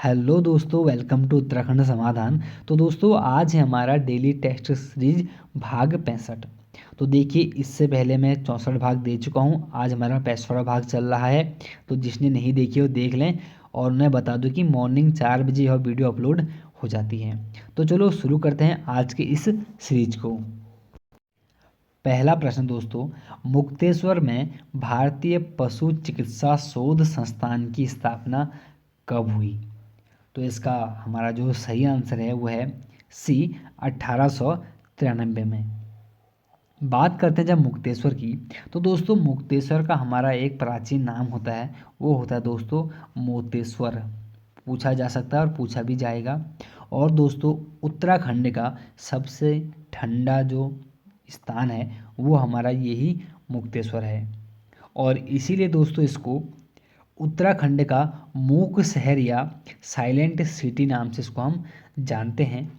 Hello दोस्तों, welcome to Uttarakhand समाधान। तो दोस्तों आज है हमारा डेली टेस्ट सीरीज भाग 65। तो देखिए, इससे पहले मैं 64 भाग दे चुका हूँ। आज हमारा 65वां भाग चल रहा है। तो जिसने नहीं देखी वो देख लें। और उन्हें बता दूं कि मॉर्निंग 4 बजे यह वीडियो अपलोड हो जाती है। तो चलो शुरू करते हैं आज के इस सीरीज को। पहला प्रश्न दोस्तों, मुक्तेश्वर में भारतीय पशु चिकित्सा शोध संस्थान की स्थापना कब हुई? तो इसका हमारा जो सही आंसर है वो है सी, 1893 में। बात करते हैं जब मुक्तेश्वर की, तो दोस्तों मुक्तेश्वर का हमारा एक प्राचीन नाम होता है, वो होता है दोस्तों मोतेश्वर। पूछा जा सकता है और पूछा भी जाएगा। और दोस्तों उत्तराखंड का सबसे ठंडा जो स्थान है वो हमारा यही मुक्तेश्वर है। और इसीलिए दोस्तों इसको उत्तराखंड का मूक शहर या साइलेंट सिटी नाम से इसको हम जानते हैं।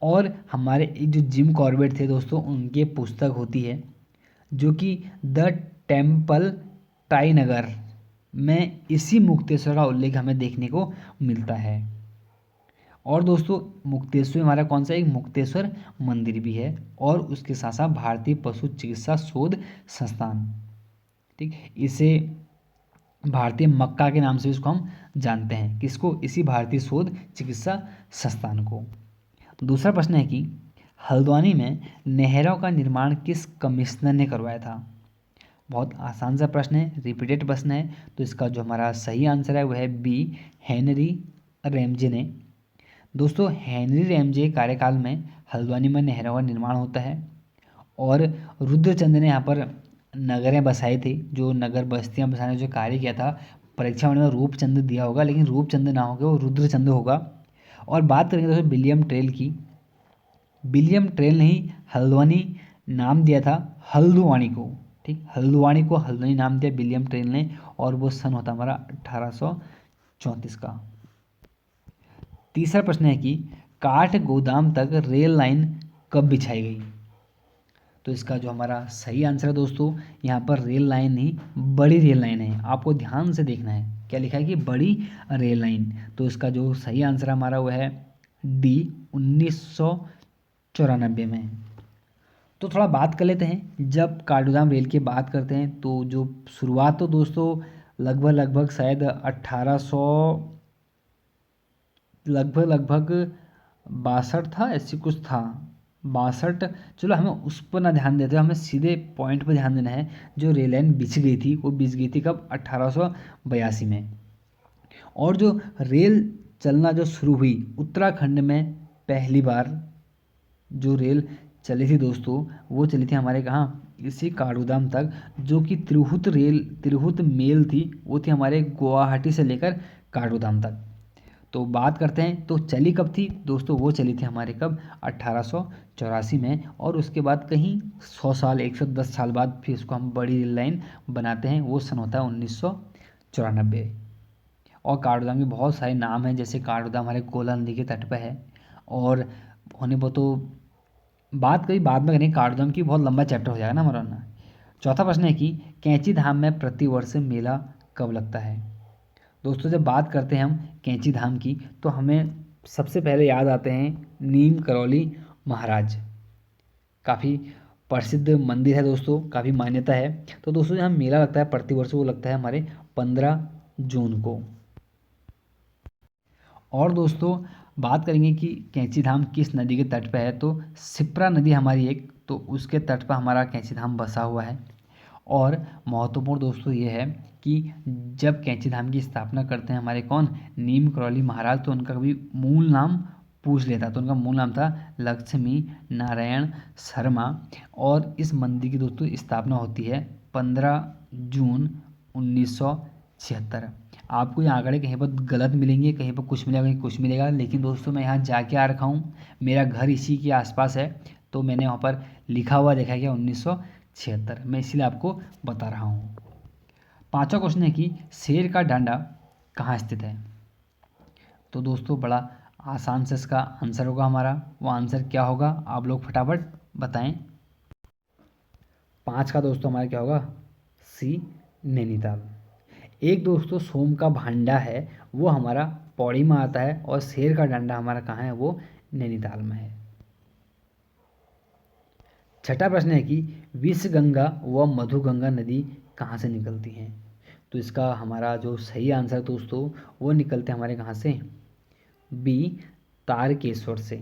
और हमारे एक जो जिम कॉर्बेट थे दोस्तों, उनकी पुस्तक होती है जो कि द टेम्पल टाईनगर में इसी मुक्तेश्वर का उल्लेख हमें देखने को मिलता है। और दोस्तों मुक्तेश्वर हमारा कौन सा एक मुक्तेश्वर मंदिर भी है, और उसके साथ साथ भारतीय पशु चिकित्सा शोध संस्थान, ठीक, इसे भारतीय मक्का के नाम से इसको हम जानते हैं। किसको? इसी भारतीय शोध चिकित्सा संस्थान को। दूसरा प्रश्न है कि हल्द्वानी में नहरों का निर्माण किस कमिश्नर ने करवाया था? बहुत आसान सा प्रश्न है, रिपीटेड प्रश्न है। तो इसका जो हमारा सही आंसर है वह है बी, हेनरी रैमजे ने। दोस्तों हेनरी रैमजे कार्यकाल में हल्द्वानी में नहरों का निर्माण होता है। और रुद्रचंद ने यहाँ पर नगरें बसाई थी, जो नगर बस्तियाँ बसाने जो कार्य किया था। परीक्षा में रूपचंद दिया होगा, लेकिन रूपचंद ना होगा, वो रुद्रचंद होगा। और बात करेंगे दोस्तों विलियम ट्रेल की। विलियम ट्रेल ने ही हल्द्वानी नाम दिया था हल्द्वानी को, ठीक, हल्द्वानी को हल्द्वानी नाम दिया विलियम ट्रेल ने। और वो सन होता हमारा 1834 का। तीसरा प्रश्न है कि काठ गोदाम तक रेल लाइन कब बिछाई गई? तो इसका जो हमारा सही आंसर है दोस्तों, यहाँ पर रेल लाइन नहीं, बड़ी रेल लाइन है। आपको ध्यान से देखना है, क्या लिखा है कि बड़ी रेल लाइन। तो इसका जो सही आंसर हमारा वो है डी, 1994 में। तो थोड़ा बात कर लेते हैं, जब काठगोदाम रेल की बात करते हैं तो जो शुरुआत तो दोस्तों लगभग शायद 1800 लगभग 62 था, ऐसी कुछ था, 62। चलो हमें उस पर ना ध्यान देते, हमें सीधे पॉइंट पर ध्यान देना है। जो रेल लाइन बिछ गई थी वो बिछ गई थी कब? 1882 में। और जो रेल चलना जो शुरू हुई उत्तराखंड में पहली बार जो रेल चली थी दोस्तों, वो चली थी हमारे कहाँ? इसी काठगोदाम तक, जो कि तिरहुत मेल थी। वो थी हमारे गुवाहाटी से लेकर काठगोदाम तक। तो बात करते हैं तो चली कब थी दोस्तों? वो चली थी हमारे कब? 1884 में। और उसके बाद कहीं 100 साल 110 साल बाद फिर इसको हम बड़ी रेल लाइन बनाते हैं, वो सन होता है 1994। और काठगोदाम के बहुत सारे नाम हैं, जैसे काठगोदाम हमारे कोला नदी के तट पर है। और होने पर तो बात कभी बाद में करें, काठगोदाम की बहुत लंबा चैप्टर हो जाएगा ना हमारा ना। चौथा प्रश्न है कि कैंची धाम में प्रतिवर्ष मेला कब लगता है? दोस्तों जब बात करते हैं हम कैंची धाम की, तो हमें सबसे पहले याद आते हैं नीम करौली महाराज। काफ़ी प्रसिद्ध मंदिर है दोस्तों, काफ़ी मान्यता है। तो दोस्तों यहाँ मेला लगता है प्रतिवर्ष, वो लगता है हमारे 15 जून को। और दोस्तों बात करेंगे कि कैंची धाम किस नदी के तट पर है, तो सिप्रा नदी हमारी एक, तो उसके तट पर हमारा कैंची धाम बसा हुआ है। और महत्वपूर्ण दोस्तों ये है कि जब कैंची धाम की स्थापना करते हैं हमारे कौन? नीम करौली महाराज, तो उनका कभी मूल नाम पूछ लेता, तो उनका मूल नाम था लक्ष्मी नारायण शर्मा। और इस मंदिर की दोस्तों स्थापना होती है 15 जून 1976। आपको ये आंकड़े कहीं पर गलत मिलेंगे, कहीं पर कुछ मिलेगा, कहीं कुछ मिलेगा, लेकिन दोस्तों मैं यहाँ जाके आ रखा हूँ, मेरा घर इसी के आसपास है। तो मैंने वहाँ पर लिखा हुआ देखा गया 1976, मैं इसीलिए आपको बता रहा हूँ। पांचवा क्वेश्चन है कि शेर का डांडा कहाँ स्थित है? तो दोस्तों बड़ा आसान से इसका आंसर होगा हमारा, वो आंसर क्या होगा आप लोग फटाफट बताएं। 5 का दोस्तों हमारा क्या होगा? सी, नैनीताल। एक दोस्तों सोम का भांडा है वो हमारा पौड़ी में आता है, और शेर का डंडा हमारा कहाँ है, वो नैनीताल में है। छठा प्रश्न है कि विषगंगा व मधुगंगा नदी कहाँ से निकलती हैं। तो इसका हमारा जो सही आंसर दोस्तों वो निकलते हैं हमारे कहाँ से, बी तारकेश्वर से।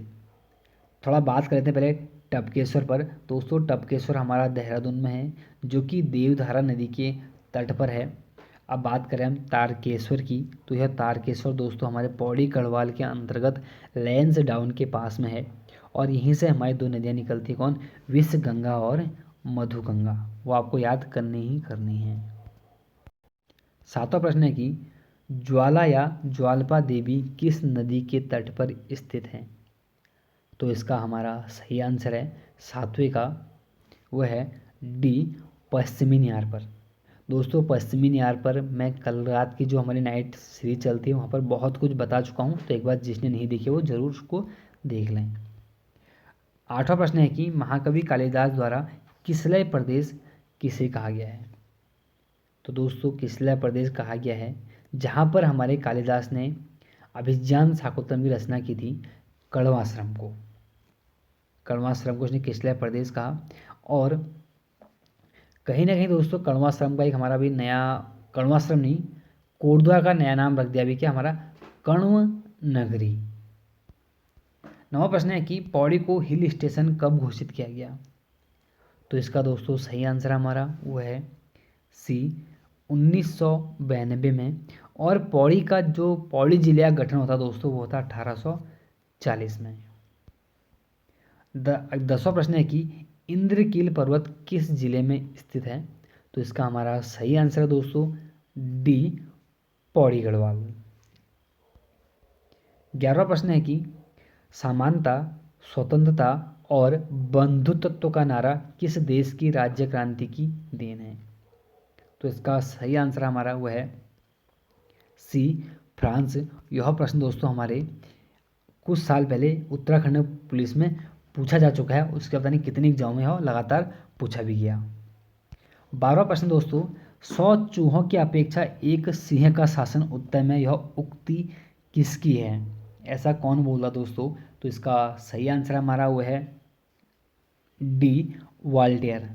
थोड़ा बात कर लेते हैं पहले टपकेश्वर पर। दोस्तों टपकेश्वर हमारा देहरादून में है, जो कि देवधारा नदी के तट पर है। अब बात करें हम तारकेश्वर की, तो यह तारकेश्वर दोस्तों हमारे पौड़ी गढ़वाल के अंतर्गत लैंस डाउन के पास में है, और यहीं से हमारी दो नदियाँ निकलती हैं, कौन, विषगंगा और मधुगंगा। वो आपको याद करनी ही करनी है। सातवां प्रश्न है कि ज्वाला या ज्वालपा देवी किस नदी के तट पर स्थित है। तो इसका हमारा सही आंसर है सातवें का, वो है डी पश्चिमी न्यार पर। दोस्तों पश्चिमी न्यार पर मैं कल रात की जो हमारी नाइट सीरीज चलती है वहाँ पर बहुत कुछ बता चुका हूँ, तो एक बार जिसने नहीं देखी वो ज़रूर उसको देख लें। आठवां प्रश्न है कि महाकवि कालिदास द्वारा किसलय प्रदेश किसे कहा गया है। तो दोस्तों किसलय प्रदेश कहा गया है जहाँ पर हमारे कालिदास ने अभिज्ञान शाकुंतलम की रचना की थी, कण्वाश्रम को। कण्वाश्रम को उसने किसलय प्रदेश कहा। और कहीं ना कहीं दोस्तों कण्वाश्रम का एक हमारा भी नया, कण्वाश्रम नहीं, कोटद्वार का नया नाम रख दिया भी क्या, हमारा कण्व नगरी। नवा प्रश्न है कि पौड़ी को हिल स्टेशन कब घोषित किया गया। तो इसका दोस्तों सही आंसर हमारा वो है सी 1992 में। और पौड़ी का जो पौड़ी जिले का गठन होता दोस्तों वो होता 1840 में। 10वां प्रश्न है कि इंद्रकील पर्वत किस जिले में स्थित है। तो इसका हमारा सही आंसर है दोस्तों डी पौड़ी गढ़वाल। 11वां प्रश्न है कि समानता, स्वतंत्रता और बंधुत्व का नारा किस देश की राज्य क्रांति की देन है। तो इसका सही आंसर हमारा वो है सी फ्रांस। यह प्रश्न दोस्तों हमारे कुछ साल पहले उत्तराखंड पुलिस में पूछा जा चुका है, उसके पता नहीं कितनी एग्जाम में हो, लगातार पूछा भी गया। 12वां प्रश्न दोस्तों 100 चूहों की अपेक्षा एक सिंह का शासन उत्तम है, यह उक्ति किसकी है। ऐसा कौन बोला दोस्तों। तो इसका सही आंसर हमारा वो है डी वॉल्टेयर।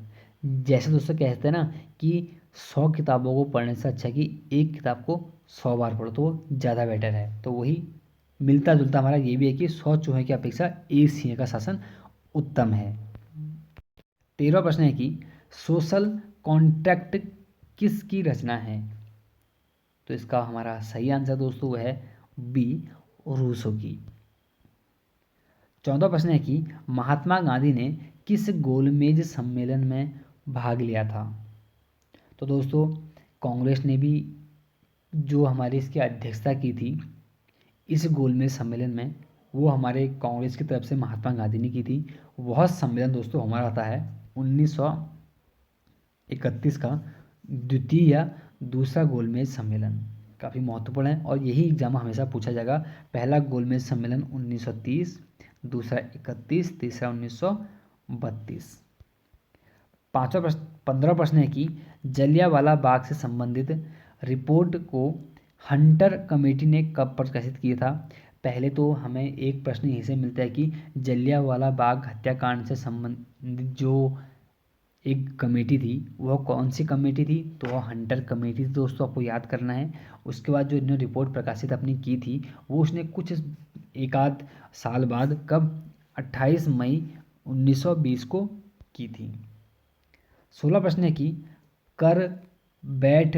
जैसे दोस्तों कहते हैं ना कि 100 किताबों को पढ़ने से अच्छा कि एक किताब को 100 बार पढ़ो तो वो ज़्यादा बेटर है, तो वही मिलता जुलता हमारा ये भी है कि 100 चूहे की अपेक्षा एक सिंह का शासन उत्तम है। 13वां प्रश्न है कि सोशल कॉन्ट्रैक्ट किसकी रचना है। तो इसका हमारा सही आंसर दोस्तों वो है बी रूसो की। 14वां प्रश्न है कि महात्मा गांधी ने किस गोलमेज सम्मेलन में भाग लिया था। तो दोस्तों कांग्रेस ने भी जो हमारी इसकी अध्यक्षता की थी इस गोलमेज सम्मेलन में, वो हमारे कांग्रेस की तरफ से महात्मा गांधी ने की थी। वह सम्मेलन दोस्तों हमारा आता है 1931 का द्वितीय या दूसरा गोलमेज सम्मेलन। काफ़ी महत्वपूर्ण है और यही एग्जाम हमेशा पूछा जाएगा। पहला गोलमेज सम्मेलन 1930, दूसरा 31, तीसरा 1932। 15वां प्रश्न है कि जलियांवाला बाग से संबंधित रिपोर्ट को हंटर कमेटी ने कब प्रकाशित किया था। पहले तो हमें एक प्रश्न यहीं से मिलता है कि जलियांवाला बाग हत्याकांड से संबंधित जो एक कमेटी थी वह कौन सी कमेटी थी। तो वह हंटर कमेटी थी दोस्तों, आपको याद करना है। उसके बाद जो इन्होंने रिपोर्ट प्रकाशित अपनी की थी वो उसने कुछ एक आध साल बाद, कब, 28 मई 1920 को की थी। 16 प्रश्न है कि कर, बैठ,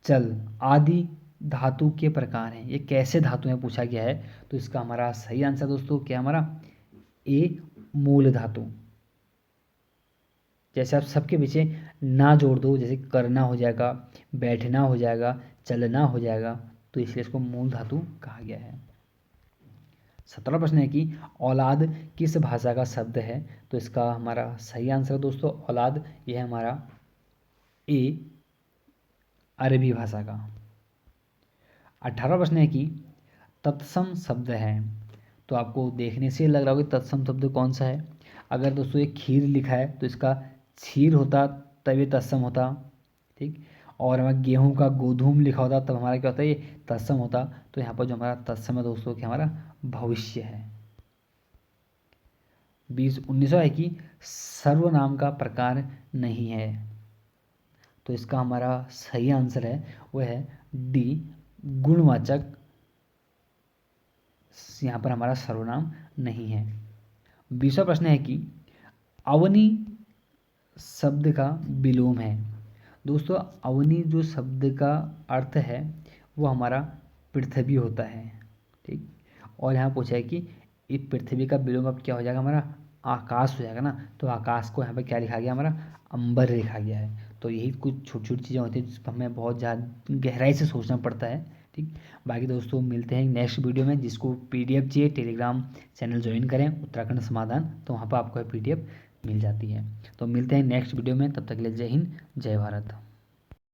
चल आदि धातु के प्रकार हैं, ये कैसे धातु हैं पूछा गया है। तो इसका हमारा सही आंसर दोस्तों क्या हमारा ए मूल धातु। जैसे आप सबके पीछे ना जोड़ दो, जैसे करना हो जाएगा, बैठना हो जाएगा, चलना हो जाएगा, तो इसलिए इसको मूल धातु कहा गया है। 17वां प्रश्न है कि औलाद किस भाषा का शब्द है। तो इसका हमारा सही आंसर दोस्तों औलाद यह है हमारा ए अरबी भाषा का। 18वां प्रश्न है कि तत्सम शब्द है। तो आपको देखने से लग रहा होगा कि तत्सम शब्द कौन सा है। अगर दोस्तों ये खीर लिखा है तो इसका क्षीर होता तब ये तत्सम होता, ठीक। और हमारा गेहूँ का गोधूम लिखा होता तब हमारा क्या होता है, ये तत्सम होता। तो यहाँ पर जो हमारा तत्सम है दोस्तों कि हमारा भविष्य है। 19 है कि सर्वनाम का प्रकार नहीं है। तो इसका हमारा सही आंसर है वह है डी, गुणवाचक। यहाँ पर हमारा सर्वनाम नहीं है। 20वां प्रश्न है कि अवनी शब्द का विलोम है। दोस्तों अवनी जो शब्द का अर्थ है वो हमारा पृथ्वी होता है, ठीक। और यहाँ पूछा है कि इस पृथ्वी का विलोम अब क्या हो जाएगा, हमारा आकाश हो जाएगा ना। तो आकाश को यहाँ पर क्या लिखा गया, हमारा अंबर लिखा गया है। तो यही कुछ छोटी छोटी चीज़ें होती हैं जिस पर हमें बहुत ज़्यादा गहराई से सोचना पड़ता है, ठीक। बाकी दोस्तों मिलते हैं नेक्स्ट वीडियो में। जिसको पीडीएफ चाहिए टेलीग्राम चैनल ज्वाइन करें उत्तराखंड समाधान, तो वहाँ पर आपको पीडीएफ मिल जाती है। तो मिलते हैं नेक्स्ट वीडियो में, तब तक के लिए जय हिंद जय भारत।